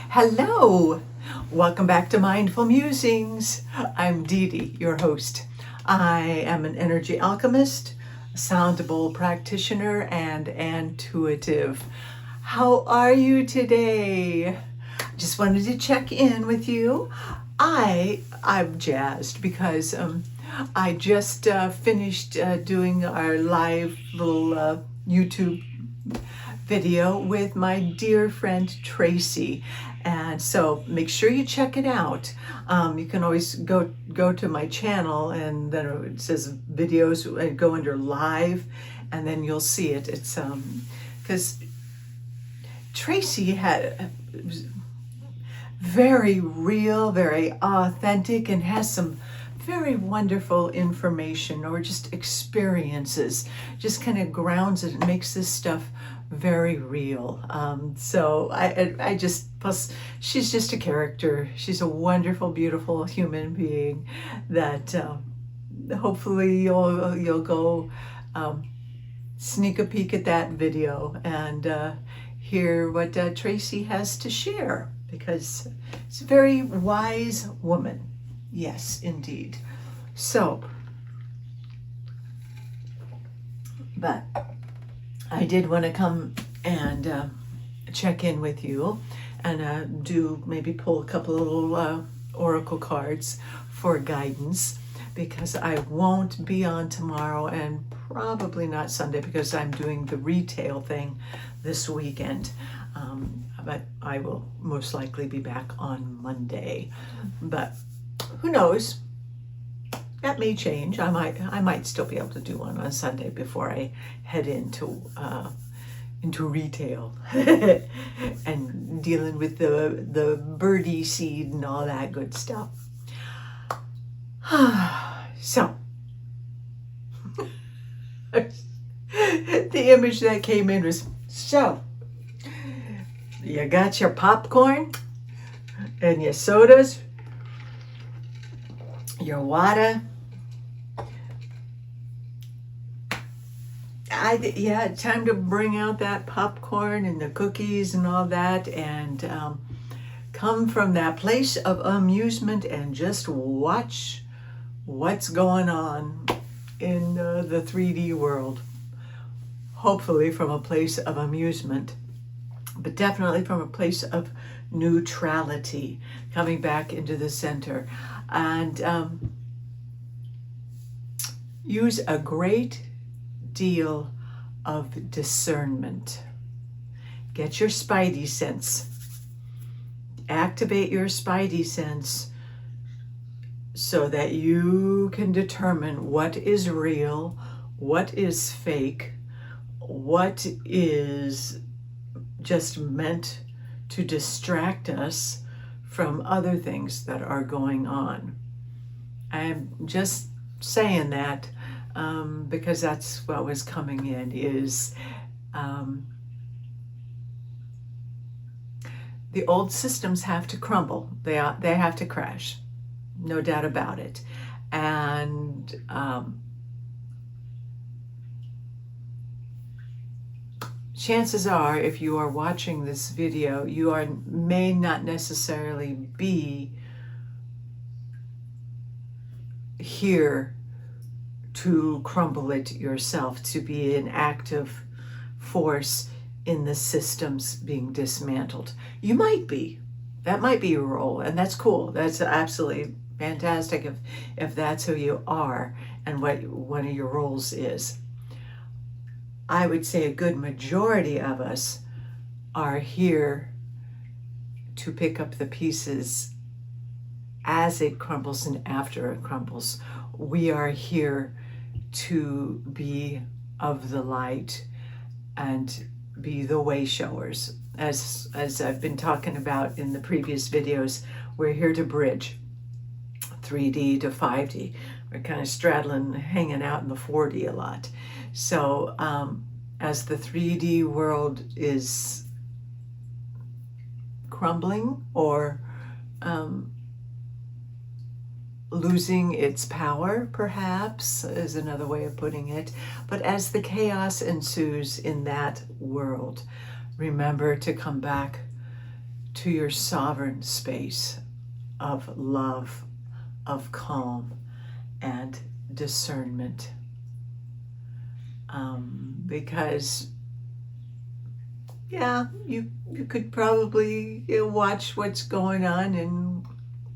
Hello! Welcome back to Mindful Musings. I'm Dee Dee, your host. I am an energy alchemist, a soundable practitioner, and intuitive. How are you today? Just wanted to check in with you. I'm jazzed because I just finished doing our live little YouTube video with my dear friend Traci, and so make sure you check it out. You can always go to my channel, and then it says videos, and go under live, and then you'll see it. It's because Traci had very real, very authentic, and has some very wonderful information or just experiences, just kind of grounds it and makes this stuff very real. So I just, plus she's just a character. She's a wonderful, beautiful human being that hopefully you'll go sneak a peek at that video and hear what Traci has to share, because it's a very wise woman. Yes, indeed. So, but I did want to come and check in with you and do maybe pull a couple of little oracle cards for guidance, because I won't be on tomorrow and probably not Sunday because I'm doing the retail thing this weekend. But I will most likely be back on Monday. But who knows? That may change. I might still be able to do one on Sunday before I head into retail and dealing with the birdie seed and all that good stuff. So the image that came in was, so you got your popcorn and your sodas, your water. Time to bring out that popcorn and the cookies and all that, and come from that place of amusement and just watch what's going on in the 3D world. Hopefully from a place of amusement, but definitely from a place of neutrality, coming back into the center. And use a great deal of discernment. Get your spidey sense. Activate your spidey sense so that you can determine what is real, what is fake, what is just meant to distract us from other things that are going on. I'm just saying that because that's what was coming in, is the old systems have to crumble. They have to crash, no doubt about it. And chances are, if you are watching this video, you may not necessarily be here to crumble it yourself, to be an active force in the systems being dismantled. You might be. That might be your role, and that's cool. That's absolutely fantastic if that's who you are and what one of your roles is. I would say a good majority of us are here to pick up the pieces as it crumbles and after it crumbles. We are here to be of the light and be the way showers. As I've been talking about in the previous videos, we're here to bridge 3D to 5D. We're kind of straddling, hanging out in the 4D a lot. So as the 3D world is crumbling or losing its power, perhaps, is another way of putting it. But as the chaos ensues in that world, remember to come back to your sovereign space of love, of calm, and discernment. Because, yeah, you could probably watch what's going on and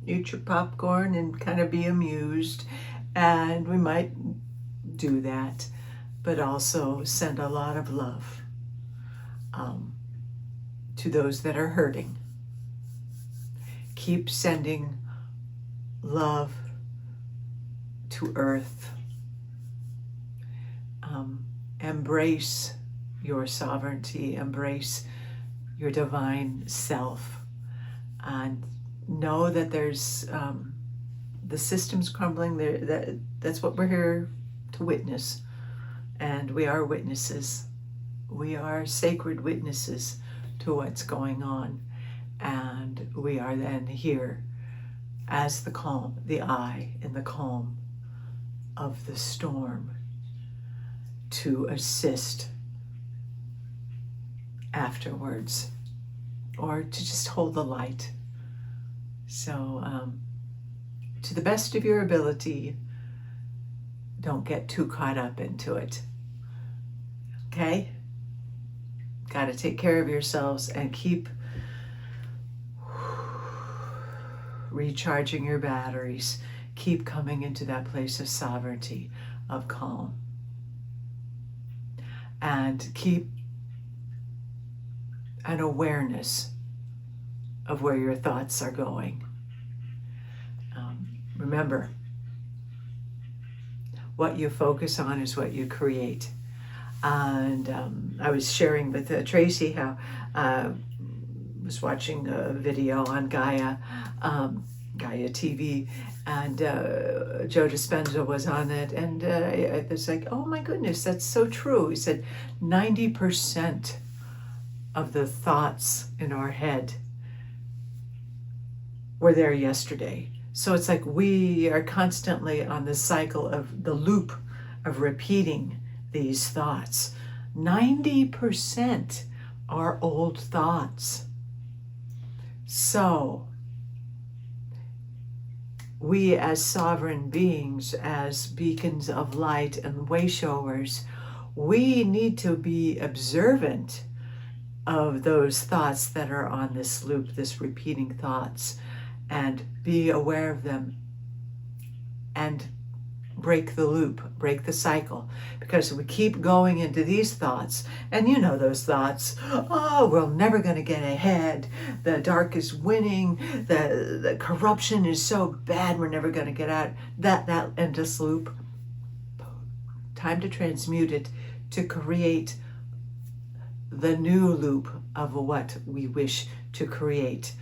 eat your popcorn and kind of be amused, and we might do that, but also send a lot of love to those that are hurting. Keep sending love to earth. Embrace your sovereignty, embrace your divine self, and know that there's the system's crumbling. That's what we're here to witness, and we are witnesses. We are sacred witnesses to what's going on, and we are then here as the calm, the eye in the calm of the storm, to assist afterwards, or to just hold the light. So to the best of your ability, don't get too caught up into it. Okay? Got to take care of yourselves and keep recharging your batteries. Keep coming into that place of sovereignty, of calm. And keep an awareness of where your thoughts are going. Remember, what you focus on is what you create. And I was sharing with Traci how I was watching a video on Gaia TV, and Joe Dispenza was on it, and it was like, oh my goodness, that's so true. He said 90% of the thoughts in our head were there yesterday. So it's like we are constantly on the cycle of the loop of repeating these thoughts. 90% are old thoughts. So we as sovereign beings, as beacons of light and way showers, we need to be observant of those thoughts that are on this loop, this repeating thoughts, and be aware of them and break the loop, break the cycle. Because we keep going into these thoughts, and you know those thoughts, oh, we're never going to get ahead, the dark is winning, the corruption is so bad, we're never going to get out, that endless loop. Time to transmute it, to create the new loop of what we wish to create,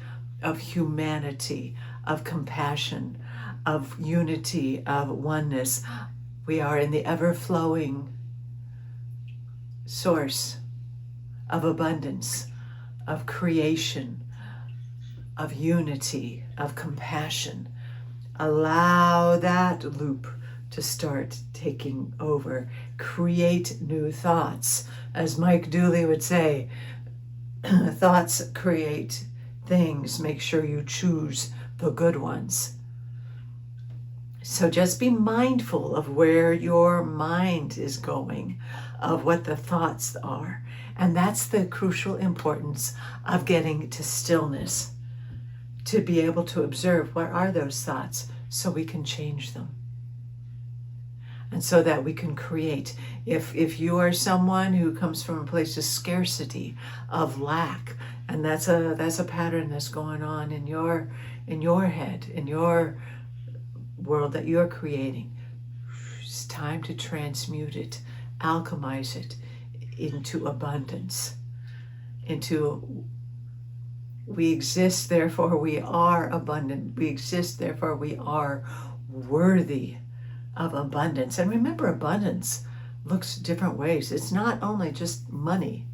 of humanity, of compassion, of unity, of oneness. We are in the ever-flowing source of abundance, of creation, of unity, of compassion. Allow that loop to start taking over. Create new thoughts. As Mike Dooley would say, thoughts create things. Make sure you choose the good ones. So just be mindful of where your mind is going, of what the thoughts are. And that's the crucial importance of getting to stillness, to be able to observe what are those thoughts so we can change them. And so that we can create. If you are someone who comes from a place of scarcity, of lack, and that's a pattern that's going on in your head, in your world that you're creating, it's time to transmute it, alchemize it into abundance, into we exist, therefore we are abundant. We exist, therefore we are worthy of abundance. And remember, abundance looks different ways. It's not only just money.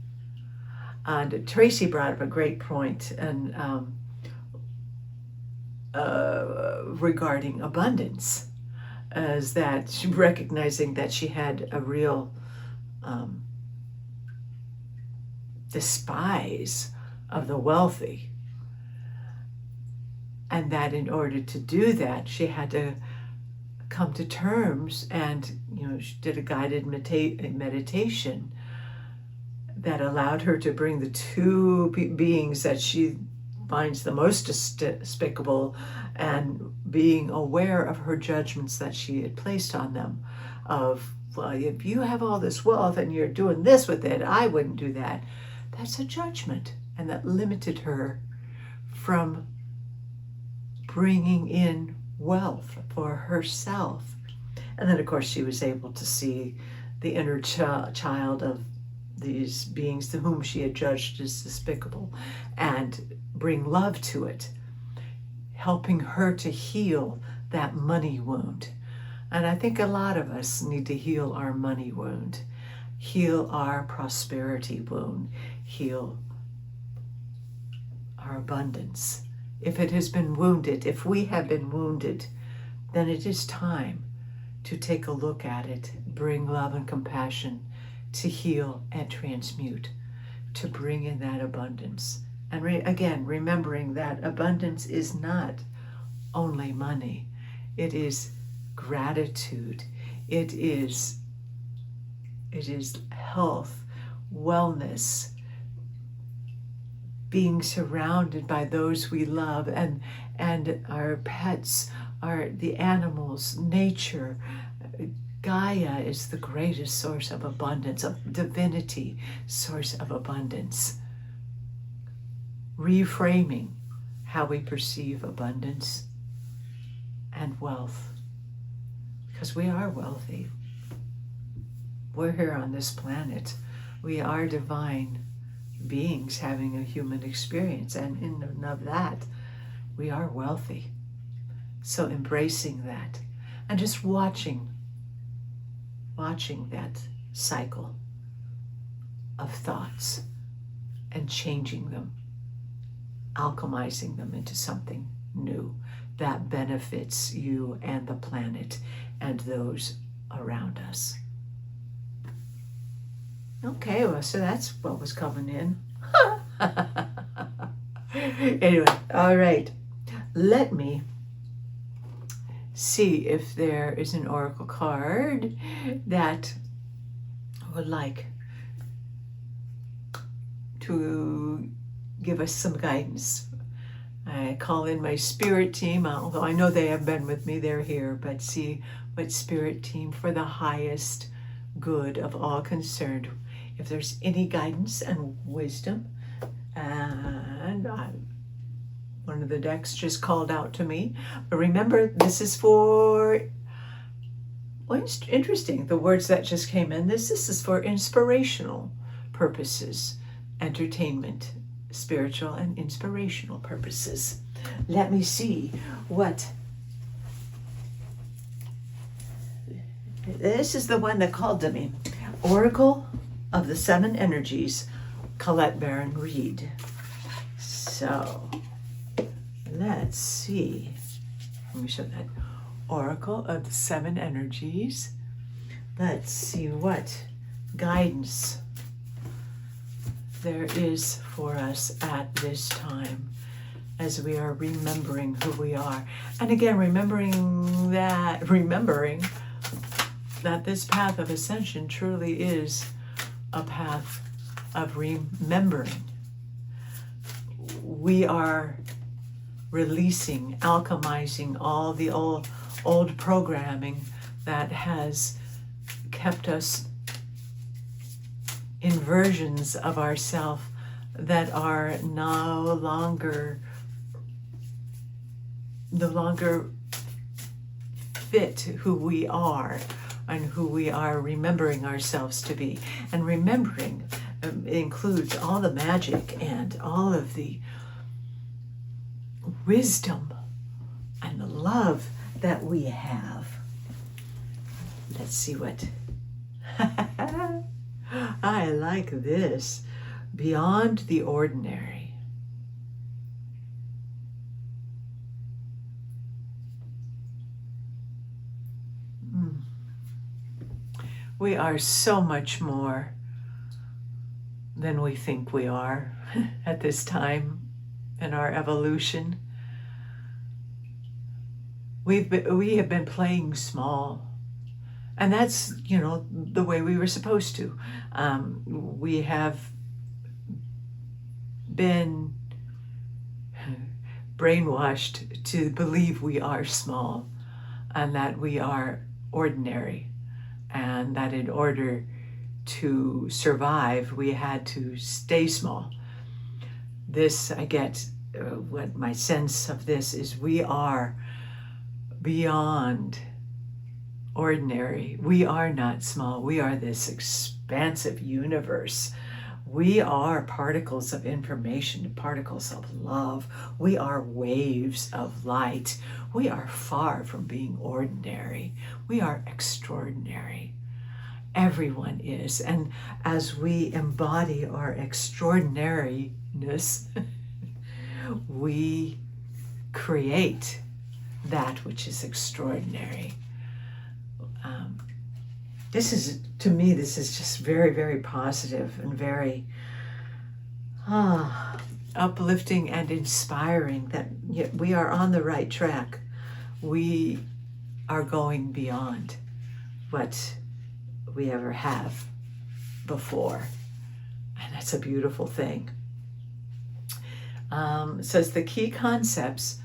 And Traci brought up a great point, and regarding abundance, is that she recognizing that she had a real despise of the wealthy, And that in order to do that, she had to come to terms, and she did a guided meditation that allowed her to bring the two beings that she finds the most despicable, and being aware of her judgments that she had placed on them of, well, if you have all this wealth and you're doing this with it, I wouldn't do that. That's a judgment, and that limited her from bringing in wealth for herself. And then, of course, she was able to see the inner child of these beings to whom she had judged as despicable, and bring love to it, helping her to heal that money wound. And I think a lot of us need to heal our money wound, heal our prosperity wound, heal our abundance. If it has been wounded, if we have been wounded, then it is time to take a look at it, bring love and compassion, to heal and transmute, to bring in that abundance. And again, remembering that abundance is not only money. It is gratitude. It is health, wellness, being surrounded by those we love, and our pets, the animals, nature. Gaia is the greatest source of abundance, of divinity, source of abundance. Reframing how we perceive abundance and wealth, because we are wealthy. We're here on this planet. We are divine beings having a human experience, and in and of that, we are wealthy. So embracing that, and just watching that cycle of thoughts and changing them, alchemizing them into something new that benefits you and the planet and those around us. Okay, well, so that's what was coming in. Anyway, all right. Let me see if there is an oracle card that would like to give us some guidance. I call in my spirit team, although I know they have been with me, they're here, but see what spirit team for the highest good of all concerned, if there's any guidance and wisdom. And one of the decks just called out to me. But remember, this is for, well, it's interesting, the words that just came in. This is for inspirational purposes, entertainment, spiritual and inspirational purposes. Let me see what. This is the one that called to me. Oracle of the Seven Energies, Colette Baron Reed. So, let's see. Let me show that. Oracle of the Seven Energies. Let's see what guidance there is for us at this time as we are remembering who we are. And again, remembering that this path of ascension truly is a path of remembering. We are releasing, alchemizing all the old programming that has kept us in versions of ourselves that are no longer fit who we are and who we are remembering ourselves to be. And remembering includes all the magic and all of the wisdom and the love that we have. Let's see what. I like this. Beyond the ordinary. We are so much more than we think we are at this time in our evolution. we have been playing small, and that's, the way we were supposed to. We have been brainwashed to believe we are small and that we are ordinary, and that in order to survive, we had to stay small. This, I get, what my sense of this is, we are beyond ordinary. We are not small. We are this expansive universe. We are particles of information, particles of love. We are waves of light. We are far from being ordinary. We are extraordinary. Everyone is. And as we embody our extraordinariness, we create that which is extraordinary. To me, this is just very, very positive and very uplifting and inspiring, that we are on the right track. We are going beyond what we ever have before. And that's a beautiful thing. It says the key concepts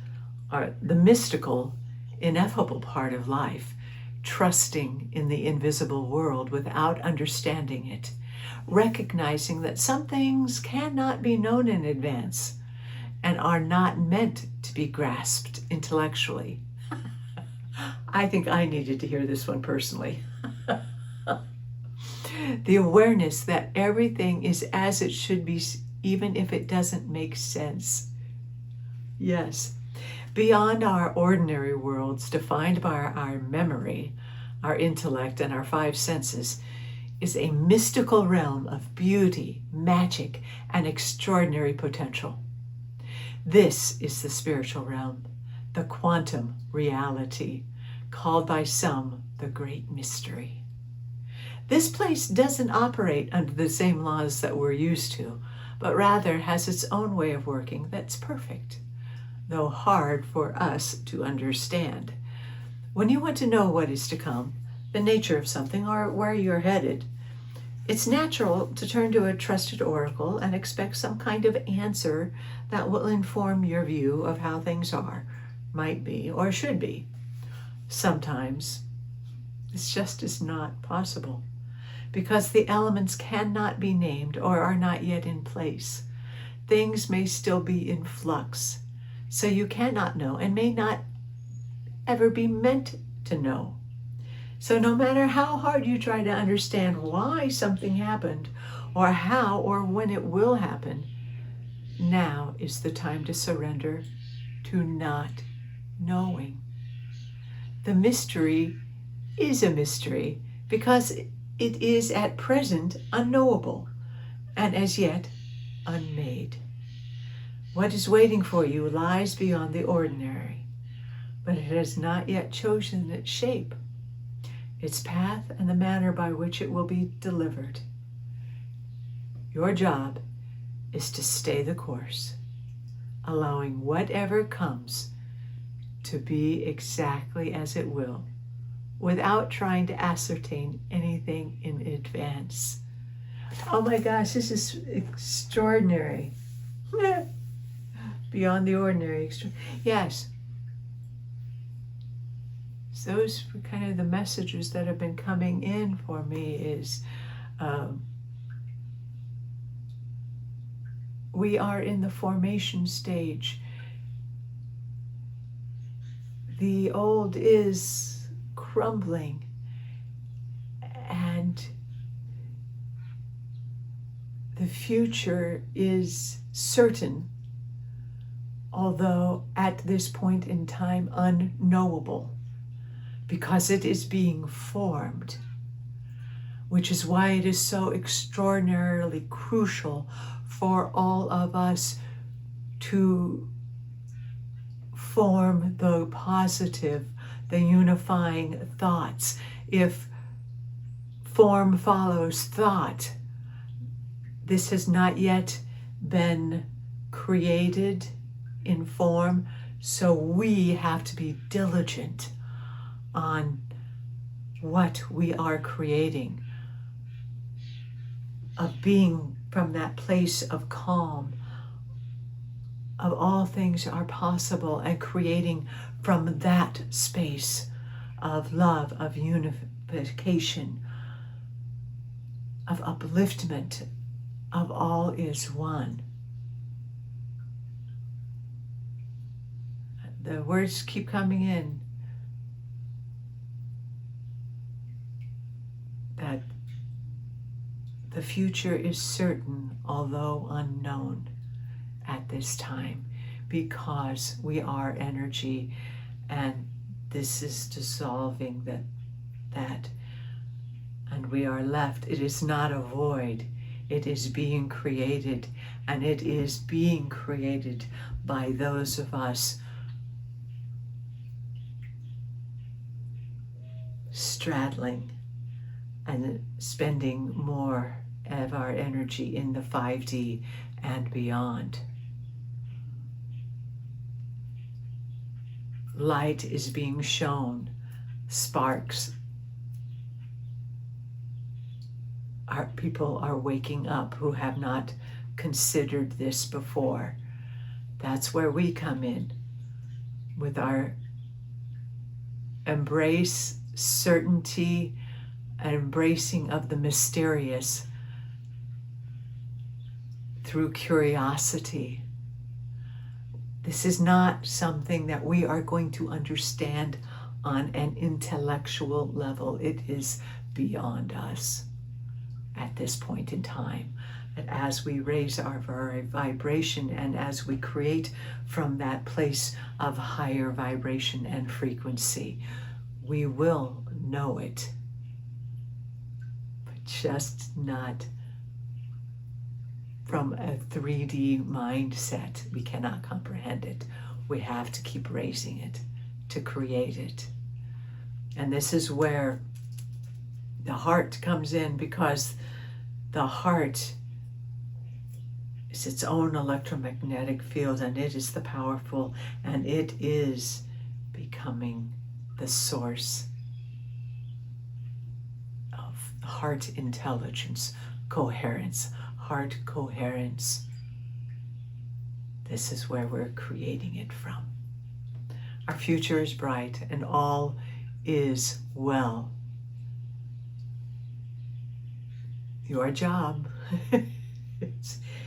are the mystical, ineffable part of life, trusting in the invisible world without understanding it, recognizing that some things cannot be known in advance and are not meant to be grasped intellectually. I think I needed to hear this one personally. The awareness that everything is as it should be, even if it doesn't make sense. Yes. Beyond our ordinary worlds, defined by our memory, our intellect, and our five senses, is a mystical realm of beauty, magic, and extraordinary potential. This is the spiritual realm, the quantum reality, called by some the great mystery. This place doesn't operate under the same laws that we're used to, but rather has its own way of working that's perfect, though hard for us to understand. When you want to know what is to come, the nature of something, or where you're headed, it's natural to turn to a trusted oracle and expect some kind of answer that will inform your view of how things are, might be, or should be. Sometimes this just is not possible, because the elements cannot be named or are not yet in place. Things may still be in flux, so you cannot know and may not ever be meant to know. So no matter how hard you try to understand why something happened, or how or when it will happen, now is the time to surrender to not knowing. The mystery is a mystery because it is at present unknowable and as yet unmade. What is waiting for you lies beyond the ordinary, but it has not yet chosen its shape, its path, and the manner by which it will be delivered. Your job is to stay the course, allowing whatever comes to be exactly as it will, without trying to ascertain anything in advance. Oh my gosh, this is extraordinary. Beyond the ordinary. Yes. So those were kind of the messages that have been coming in for me is we are in the formation stage. The old is crumbling, and the future is certain, although at this point in time unknowable, because it is being formed, which is why it is so extraordinarily crucial for all of us to form the positive, the unifying thoughts. If form follows thought, this has not yet been created in form, So we have to be diligent on what we are creating, of being from that place of calm, of all things are possible, and creating from that space of love, of unification, of upliftment, of all is one. The words keep coming in that the future is certain, although unknown at this time, because we are energy, and this is dissolving that, and we are left. It is not a void. It is being created, and it is being created by those of us straddling and spending more of our energy in the 5D and beyond. Light is being shown, sparks. Our people are waking up who have not considered this before. That's where we come in with our embrace, certainty, and embracing of the mysterious through curiosity. This is not something that we are going to understand on an intellectual level. It is beyond us at this point in time. And as we raise our vibration and as we create from that place of higher vibration and frequency, we will know it, but just not from a 3D mindset. We cannot comprehend it. We have to keep raising it to create it. And this is where the heart comes in, because the heart is its own electromagnetic field, and it is the powerful, and it is becoming the source of heart intelligence, coherence, heart coherence. This is where we're creating it from. Our future is bright and all is well. Your job,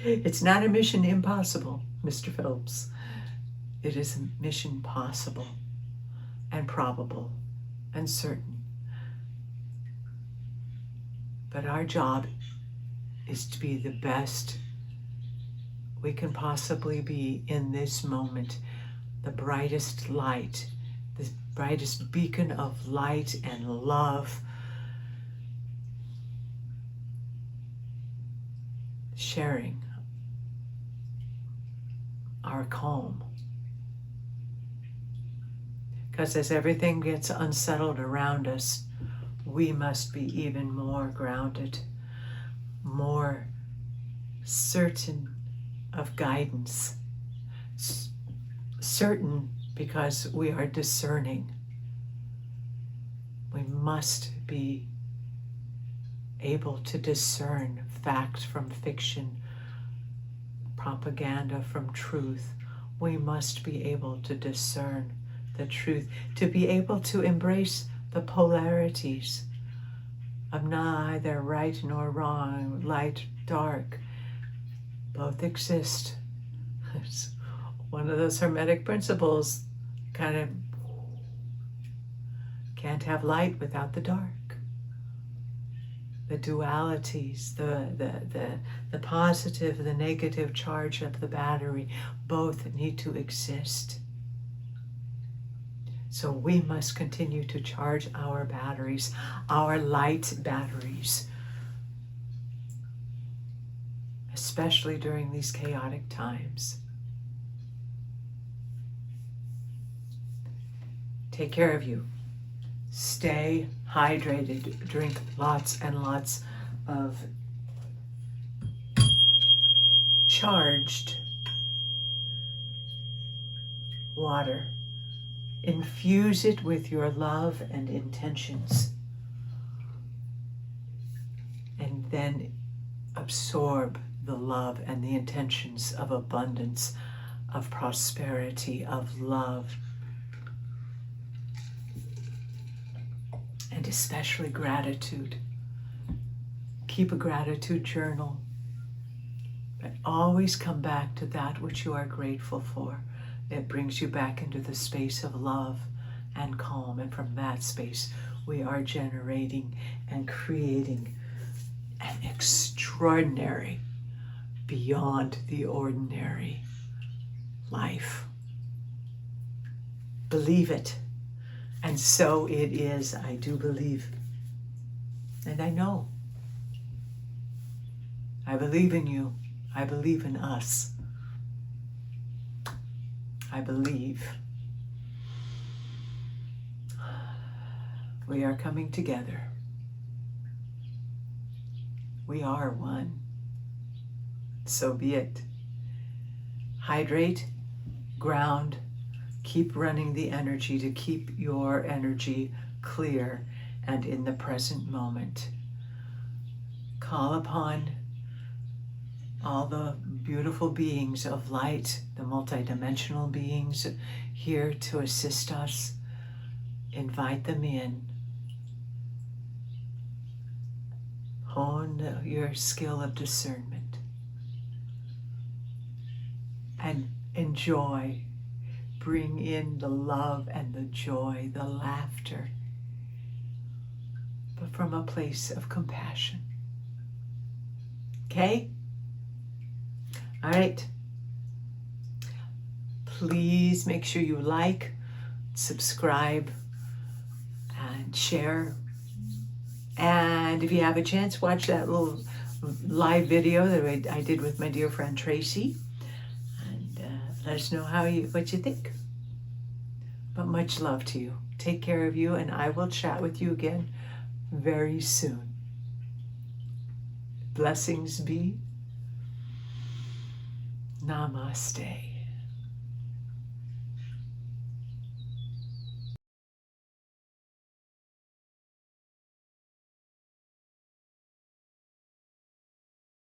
it's not a mission impossible, Mr. Phelps. It is a mission possible and probable and certain. But our job is to be the best we can possibly be in this moment, the brightest light, the brightest beacon of light and love, sharing our calm. Because as everything gets unsettled around us, we must be even more grounded, more certain of guidance. Certain because we are discerning. We must be able to discern fact from fiction, propaganda from truth. We must be able to discern the truth, to be able to embrace the polarities of neither right nor wrong, light, dark. Both exist. It's one of those hermetic principles, kind of can't have light without the dark. The dualities, the positive, the negative charge of the battery, both need to exist. So we must continue to charge our batteries, our light batteries, especially during these chaotic times. Take care of you. Stay hydrated. Drink lots and lots of charged water. Infuse it with your love and intentions. And then absorb the love and the intentions of abundance, of prosperity, of love, and especially gratitude. Keep a gratitude journal, but always come back to that which you are grateful for. It brings you back into the space of love and calm, and from that space we are generating and creating an extraordinary, beyond the ordinary life. Believe it. And so it is. I do believe. And I know. I believe in you. I believe in us. I believe. We are coming together. We are one. So be it. Hydrate, ground, keep running the energy to keep your energy clear and in the present moment. Call upon all the beautiful beings of light, the multidimensional beings here to assist us. Invite them in. Hone your skill of discernment and enjoy. Bring in the love and the joy, the laughter, but from a place of compassion. Okay? All right. Please make sure you like, subscribe, and share. And if you have a chance, watch that little live video that I did with my dear friend Traci, and let us know what you think. But much love to you. Take care of you, and I will chat with you again very soon. Blessings be. Namaste.